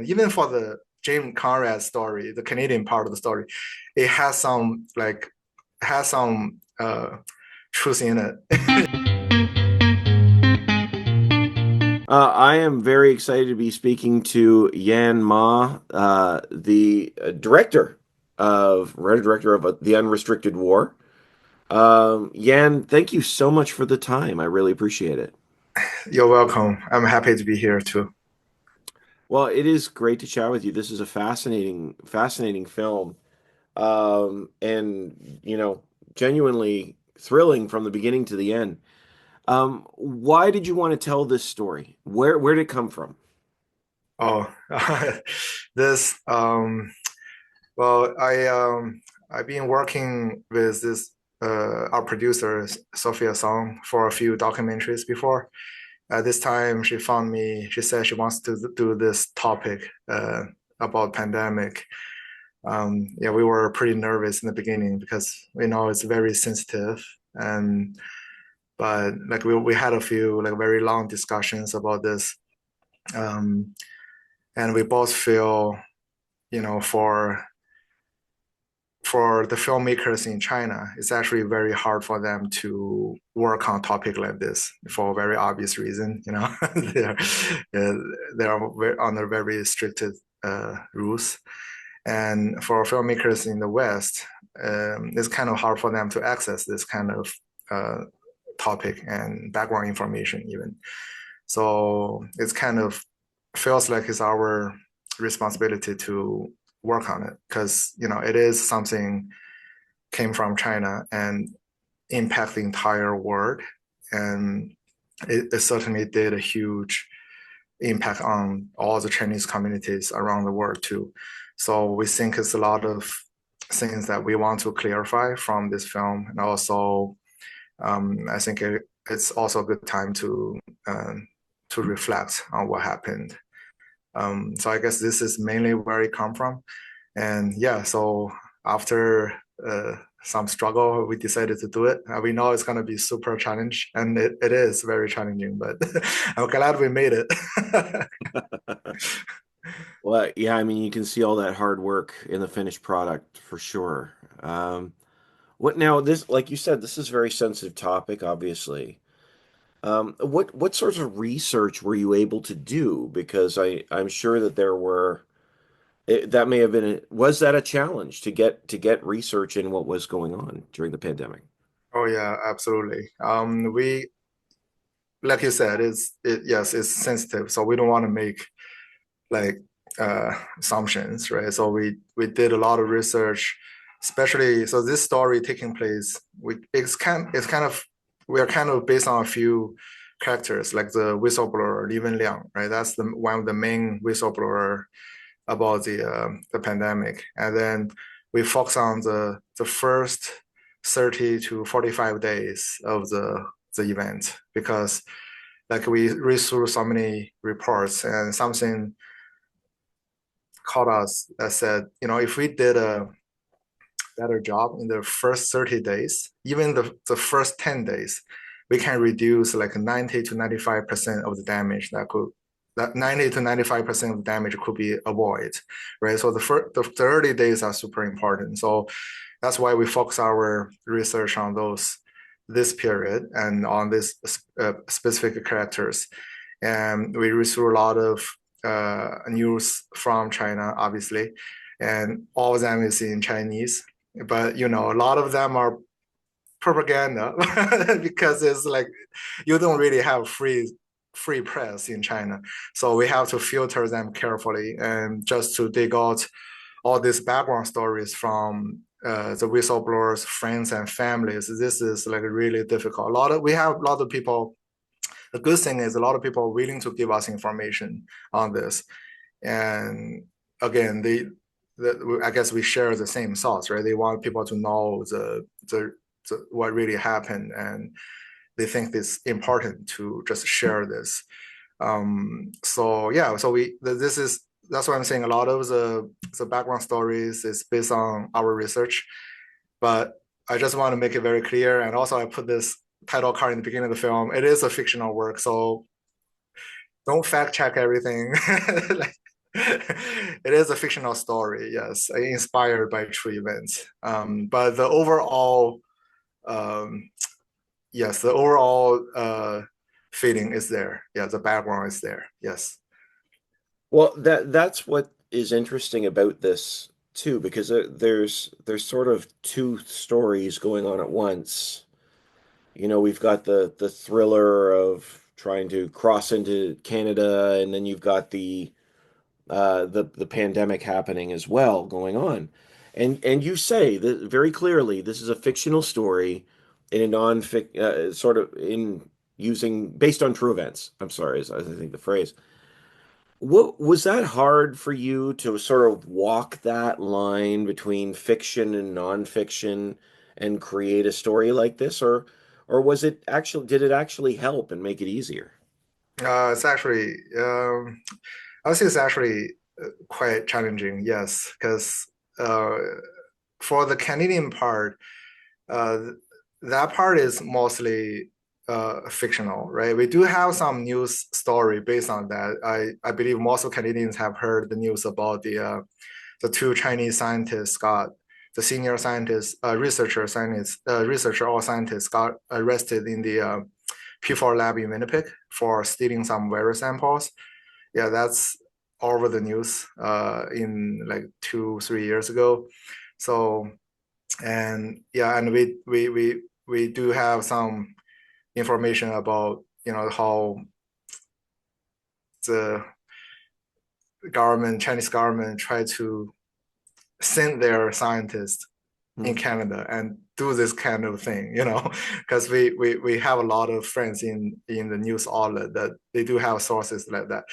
extent, even for the James Conrad story, the Canadian part of the story, it has some truth in it. I am very excited to be speaking to Yan Ma, the writer director of The Unrestricted War. Yan, thank you so much for the time. I really appreciate it. You're welcome. I'm happy to be here too. Well, it is great to chat with you. This is a fascinating film, and genuinely thrilling from the beginning to the end. Why did you want to tell this story? Where did it come from? Oh, this well, I've been working with this our producer Sophia Song for a few documentaries before. At this time, she found me. She said she wants to do this topic about pandemic. Yeah, we were pretty nervous in the beginning because we know it's very sensitive, and but like we had a few like very long discussions about this, um, and we both feel, for the filmmakers in China, it's actually very hard for them to work on topic like this for a very obvious reason. They're they're under very restricted rules, and for filmmakers in the West, it's kind of hard for them to access this kind of uh, topic and background information even. So it's kind of feels like it's our responsibility to work on it because it is something came from China and impact the entire world, and it certainly did a huge impact on all the Chinese communities around the world too. So we think it's a lot of things that we want to clarify from this film, and also I think it's also a good time to reflect on what happened. So I guess this is mainly where it come from. And yeah, so after some struggle, we decided to do it. We know it's going to be super challenge, and it is very challenging, but I'm glad we made it. Well, yeah, I mean, you can see all that hard work in the finished product for sure. What now? This, like you said, this is a very sensitive topic, obviously. What sorts of research were you able to do? Because I'm sure that that may have been was that a challenge to get research in what was going on during the pandemic? Oh yeah, absolutely. We like you said, yes, it's sensitive, so we don't want to make like assumptions, right? So we did a lot of research, especially so this story taking place. It's kind of we are kind of based on a few characters, like the whistleblower Li Wenliang, right? That's the one of the main whistleblower about the pandemic, and then we focus on the first 30 to 45 days of the event because like we read through so many reports and something called us that said, if we did a better job in the first 30 days, even the first 10 days, we can reduce like 90 to 95% of the damage that 90 to 95% of damage could be avoided, right? So the 30 days are super important. So that's why we focus our research on this period and on this specific characters. And we read through a lot of news from China, obviously, and all of them is in Chinese. But a lot of them are propaganda because it's like you don't really have free press in China. So we have to filter them carefully and just to dig out all these background stories from the whistleblowers, friends, and families. This is like really difficult. We have a lot of people. The good thing is a lot of people are willing to give us information on this. And again, I guess we share the same thoughts, right? They want people to know what really happened, and they think it's important to just share this. So yeah, so that's why I'm saying a lot of the background stories is based on our research, but I just want to make it very clear. And also, I put this title card in the beginning of the film. It is a fictional work, so don't fact check everything. Like, It is a fictional story, yes, inspired by true events. But the overall, um, yes, the overall feeling is there. Yeah, the background is there. Yes. Well, that's what is interesting about this too, because there's sort of two stories going on at once. You know, we've got the thriller of trying to cross into Canada, and then you've got the pandemic happening as well going on. And you say that very clearly this is a fictional story in a non-fic sort of in using based on true events. I'm sorry, is I think the phrase. What was that hard for you to sort of walk that line between fiction and nonfiction and create a story like this, or was it actually did it actually help and make it easier? It's actually, I would say it's actually quite challenging, yes, because uh, for the Canadian part, uh, that part is mostly fictional, right? We do have some news story based on that. I believe most of Canadians have heard the news about the two Chinese scientists got the senior scientist, researcher or scientist got arrested in the P4 lab in Winnipeg for stealing some virus samples. Yeah, that's all over the news in like 2 3 years ago. So and yeah, and we do have some information about how the Chinese government tried to send their scientists in Hmm. Canada and do this kind of thing, because we have a lot of friends in the news outlet that they do have sources like that.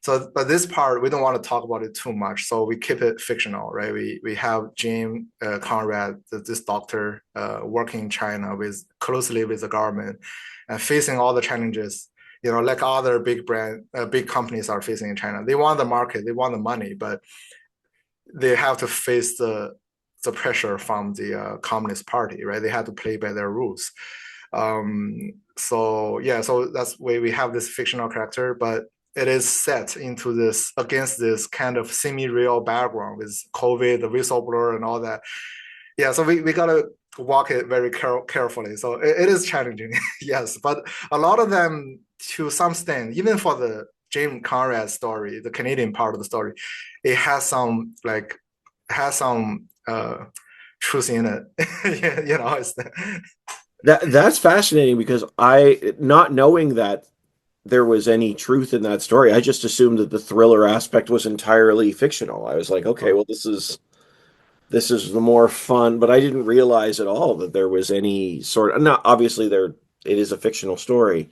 So, but this part we don't want to talk about it too much, so we keep it fictional, right? We have Jim Conrad, this doctor, working in China with closely with the government and facing all the challenges. Like other big companies are facing in China. They want the market, they want the money, but they have to face the pressure from the Communist Party, right? They have to play by their rules. So yeah, so that's why we have this fictional character, but it is set into this against this kind of semi-real background with COVID, the whistleblower, and all that. Yeah, so we gotta walk it very carefully. So it is challenging, yes, but a lot of them, to some extent, even for the James Conrad story, the Canadian part of the story, it has some truth in it. It's That's fascinating because I, not knowing that there was any truth in that story, I just assumed that the thriller aspect was entirely fictional. I was like, okay, well, this is the more fun, but I didn't realize at all that there was any sort of, not obviously there it is a fictional story,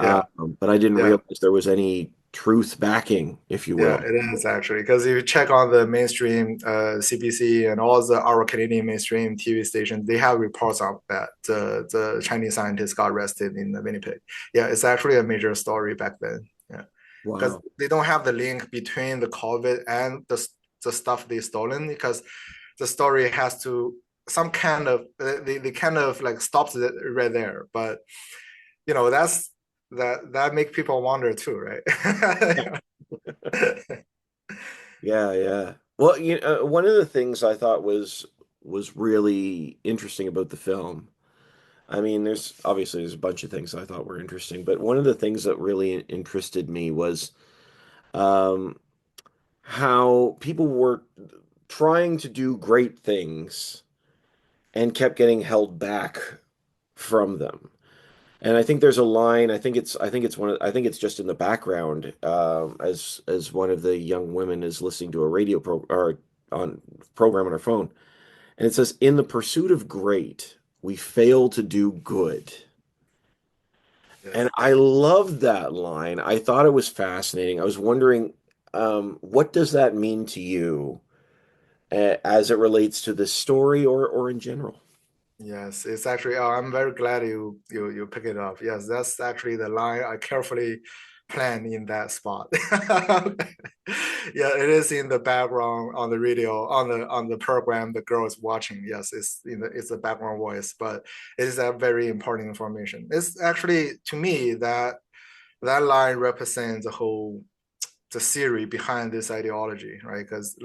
yeah, but I didn't yeah. realize there was any truth backing, if you Yeah, will. it is actually because if you check on the mainstream CBC and all our Canadian mainstream TV stations, they have reports on that the Chinese scientists got arrested in Winnipeg. Yeah, it's actually a major story back then. Yeah, because Wow. they don't have the link between the COVID and the stuff they stolen because the story has to some kind of they kind of like stops it right there. But that make people wonder too, right? Yeah, yeah. Well, one of the things I thought was really interesting about the film. I mean, there's a bunch of things I thought were interesting, but one of the things that really interested me was um, how people were trying to do great things and kept getting held back from them. And I think there's a line. I think it's just in the background as one of the young women is listening to a radio or on program on her phone, and it says, "In the pursuit of great, we fail to do good." And Yes. I loved that line. I thought it was fascinating. I was wondering, what does that mean to you as it relates to this story or in general? Yes, it's actually. Oh, I'm very glad you pick it up. Yes, that's actually the line I carefully planned in that spot. Yeah, it is in the background on the radio on the program the girl is watching. Yes, it's the background voice, but it is a very important information. It's actually to me that line represents the theory behind this ideology, right? Because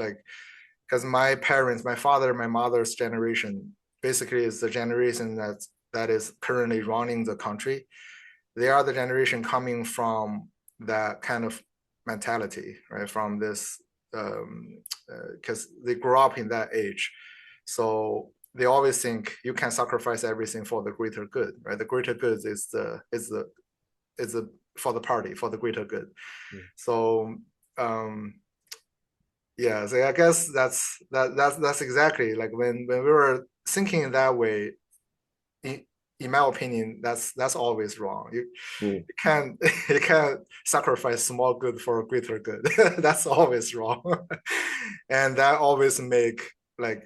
my parents, my father, my mother's generation, basically is the generation that is currently running the country. They are the generation coming from that kind of mentality, right? From this, because they grew up in that age, so they always think you can sacrifice everything for the greater good, right? The greater good is the for the party, for the greater good. Mm. So yeah, so I guess that's exactly like when we were thinking in that way, in, in my opinion, that's always wrong. Mm. You can't you can't sacrifice small good for a greater good. That's always wrong. And that always make like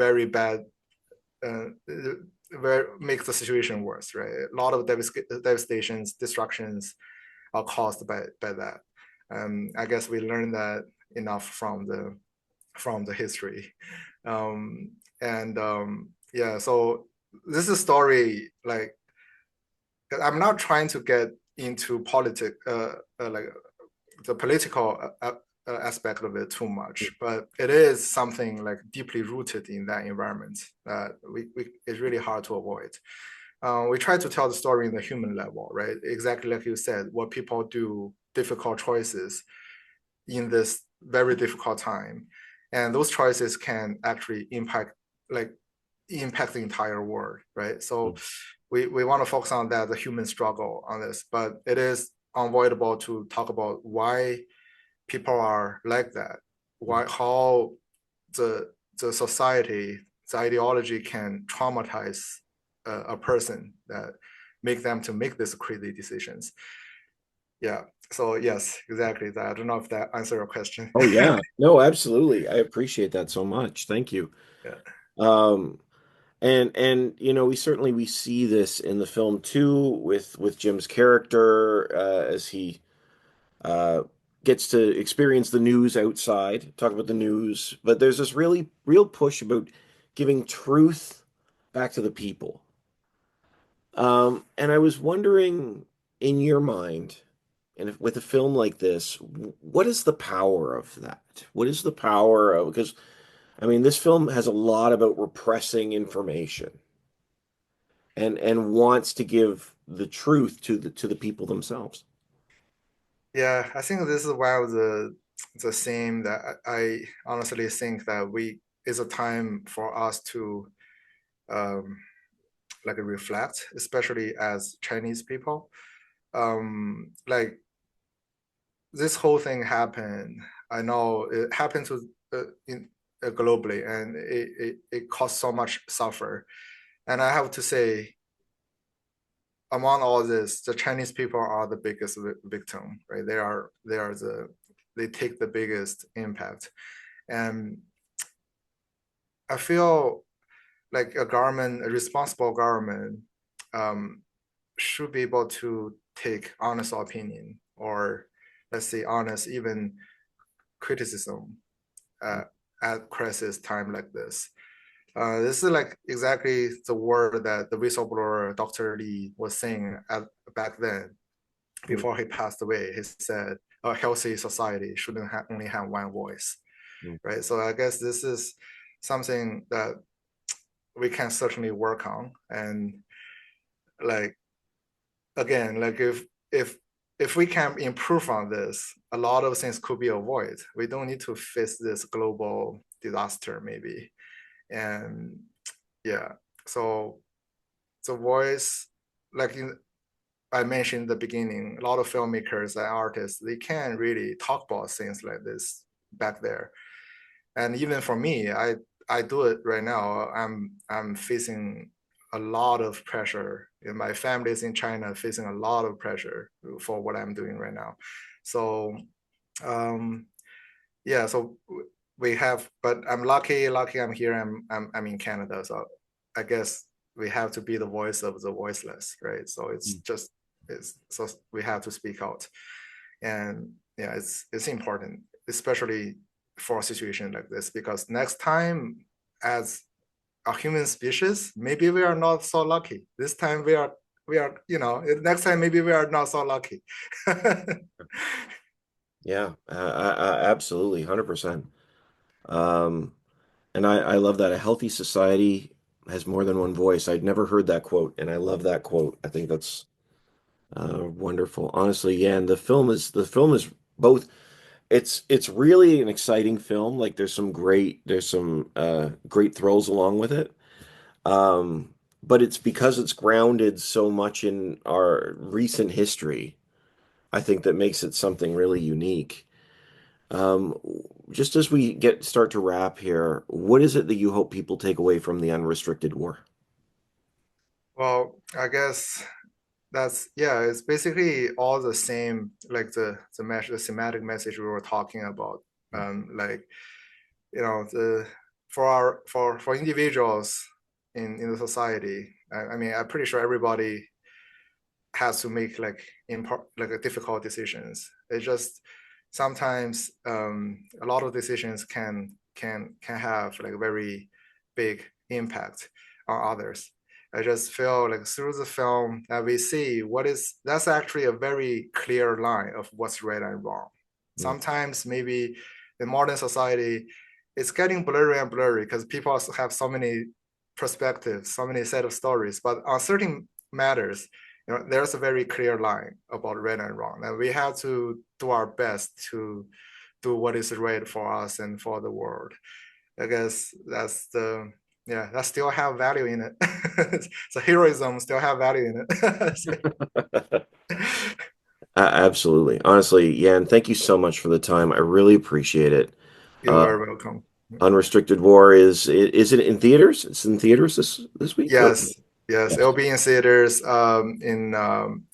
very bad where makes the situation worse, right? A lot of devastations, destructions are caused by that. I guess we learned that enough from the history, and yeah. So this is a story like I'm not trying to get into politics, like the political aspect of it too much, but it is something like deeply rooted in that environment that we it's really hard to avoid. We try to tell the story in the human level, right? Exactly like you said, what people do, difficult choices in this very difficult time, and those choices can actually like impact the entire world, right? So Mm. we want to focus on that, the human struggle on this, but it is unavoidable to talk about why people are like that, Mm. why how the society, the ideology can traumatize a person that make them to make these crazy decisions. Yeah. So yes, exactly that. I don't know if that answered your question. Oh yeah, no, absolutely. I appreciate that so much. Thank you. Yeah. Um, and we see this in the film too with Jim's character as he uh, gets to experience the news outside, talk about the news, but there's this really real push about giving truth back to the people. And I was wondering, in your mind, and if, with a film like this, what is the power of that? What is the power of, because I mean, this film has a lot about repressing information and wants to give the truth to the people themselves. Yeah, I think this is one of the theme that I honestly think that we is a time for us to um like reflect, especially as Chinese people. Like this whole thing happened. I know it happened to globally, and it caused so much suffer. And I have to say, among all this, the Chinese people are the biggest victim, right? They take the biggest impact, and I feel like a responsible government, um, should be able to take honest opinion, or let's say honest even criticism uh, at crisis time like this. This is like exactly the word that the whistleblower Dr. Lee was saying back then Mm. before he passed away. He said a healthy society shouldn't only have one voice, Mm. right? So I guess this is something that we can certainly work on. And like again, like if we can improve on this, a lot of things could be avoided. We don't need to face this global disaster maybe. And yeah, so the voice, like I mentioned in the beginning, a lot of filmmakers and artists, they can't really talk about things like this back there. And even for me, I do it right now. I'm facing a lot of pressure. My family is in China, facing a lot of pressure for what I'm doing right now. So um, yeah, so we have, but I'm lucky I'm here. I'm in Canada, so I guess we have to be the voice of the voiceless, right? So Mm. it's so we have to speak out. And yeah, it's important, especially for a situation like this, because next time, as a human species, maybe we are not so lucky. This time we are, next time maybe we are not so lucky. Yeah, absolutely, 100%. Um, and I love that a healthy society has more than one voice. I'd never heard that quote, and I love that quote. I think that's wonderful. Honestly, yeah, and the film is both. It's really an exciting film. Like there's some great thrills along with it. Um, but it's because it's grounded so much in our recent history, I think that makes it something really unique. Um, just as we get start to wrap here, what is it that you hope people take away from the unrestricted war? Well, I guess that's yeah, it's basically all the same, like the thematic message we were talking about. Like the for individuals in the society. I mean, I'm pretty sure everybody has to make like like a difficult decisions. It's just sometimes a lot of decisions can have like a very big impact on others. I just feel like through the film that we see that's actually a very clear line of what's right and wrong. Mm. Sometimes maybe in modern society, it's getting blurry and blurry because people also have so many perspectives, so many set of stories. But on certain matters, there's a very clear line about right and wrong, and we have to do our best to do what is right for us and for the world. I guess that's the yeah, that still have value in it. So heroism still have value in it. Absolutely. Honestly, yeah, and thank you so much for the time. I really appreciate it. You Uh, are welcome. Unrestricted War is it in theaters? It's in theaters this week or Yes, yes, yes. it'll be in theaters in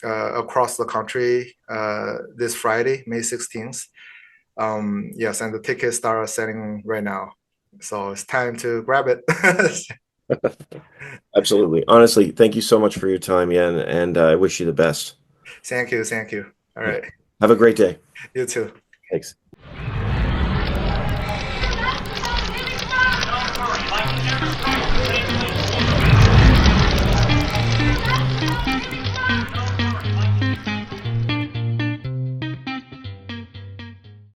across the country this Friday, May 16th. Yes, and the tickets start selling right now. So it's time to grab it. Absolutely. Honestly, thank you so much for your time, Yen, and I wish you the best. Thank you, thank you. All Yeah. right, Have a great day. you too. Thanks.